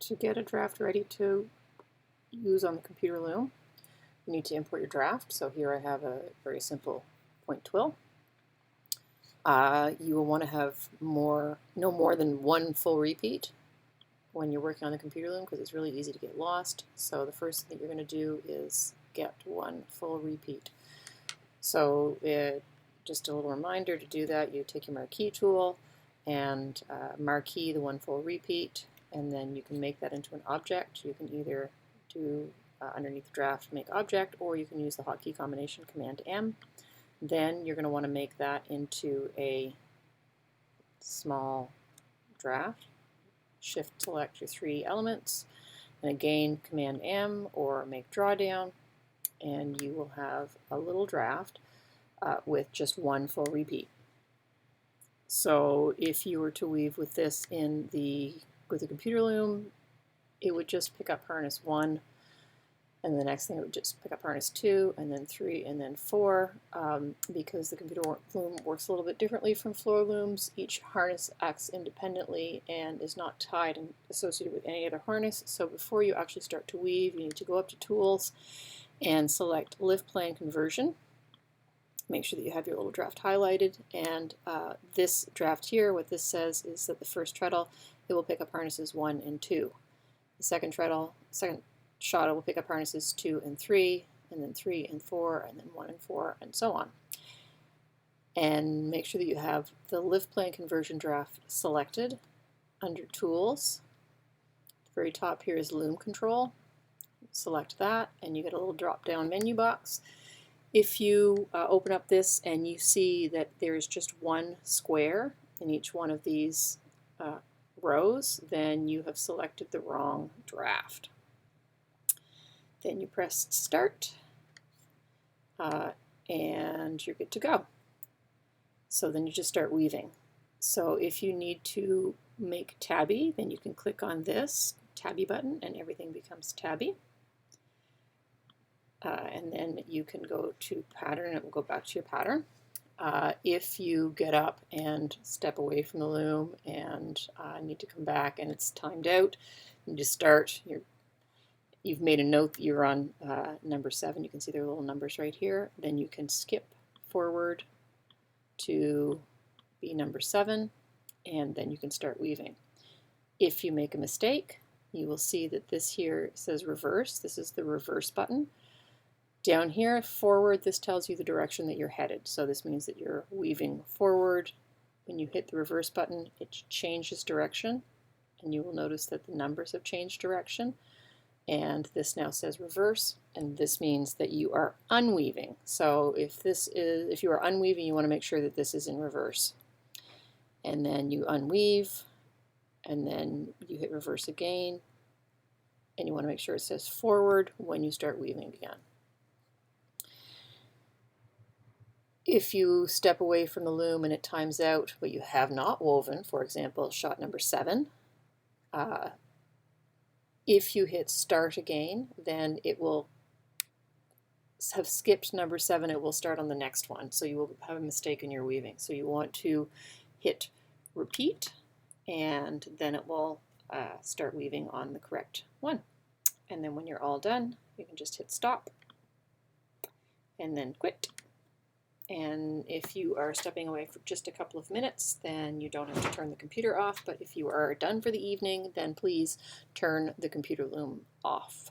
To get a draft ready to use on the computer loom, you need to import your draft. So here I have a very simple point twill. You will want to have no more than one full repeat when you're working on the computer loom because it's really easy to get lost. So the first thing that you're going to do is get one full repeat. So just a little reminder to do that, you take your marquee tool and marquee the one full repeat, and then you can make that into an object. You can either do underneath the draft make object, or you can use the hotkey combination Command M. Then you're going to want to make that into a small draft. Shift select your three elements, and again Command M or make drawdown, and you will have a little draft with just one full repeat. So if you were to weave with this with the computer loom, it would just pick up harness 1, and the next thing it would just pick up harness 2, and then 3, and then 4. Because the computer loom works a little bit differently from floor looms, each harness acts independently and is not tied and associated with any other harness. So before you actually start to weave, you need to go up to Tools and select Lift Plane Conversion. Make sure that you have your little draft highlighted, and this draft here, what this says is that the first treadle, it will pick up harnesses 1 and 2. The second shot, it will pick up harnesses 2 and 3, and then 3 and 4, and then 1 and 4, and so on. And make sure that you have the lift plane conversion draft selected under Tools. At the very top here is Loom Control. Select that, and you get a little drop-down menu box. If you open up this and you see that there's just one square in each one of these rows, then you have selected the wrong draft. Then you press Start, and you're good to go. So then you just start weaving. So if you need to make tabby, then you can click on this tabby button and everything becomes tabby. And then you can go to pattern, and it will go back to your pattern. If you get up and step away from the loom and need to come back and it's timed out, you just start. You've made a note that you're on number 7. You can see their little numbers right here. Then you can skip forward to be number 7, and then you can start weaving. If you make a mistake, you will see that this here says reverse. This is the reverse button. Down here, forward, this tells you the direction that you're headed. So this means that you're weaving forward. When you hit the reverse button, it changes direction, and you will notice that the numbers have changed direction. And this now says reverse, and this means that you are unweaving. So if you are unweaving, you want to make sure that this is in reverse. And then you unweave, and then you hit reverse again, and you want to make sure it says forward when you start weaving again. If you step away from the loom and it times out, but you have not woven, for example, shot number 7, if you hit start again, then it will have skipped number 7. It will start on the next one, so you will have a mistake in your weaving. So you want to hit repeat, and then it will start weaving on the correct one. And then when you're all done, you can just hit stop and then quit. And if you are stepping away for just a couple of minutes, then you don't have to turn the computer off. But if you are done for the evening, then please turn the computer loom off.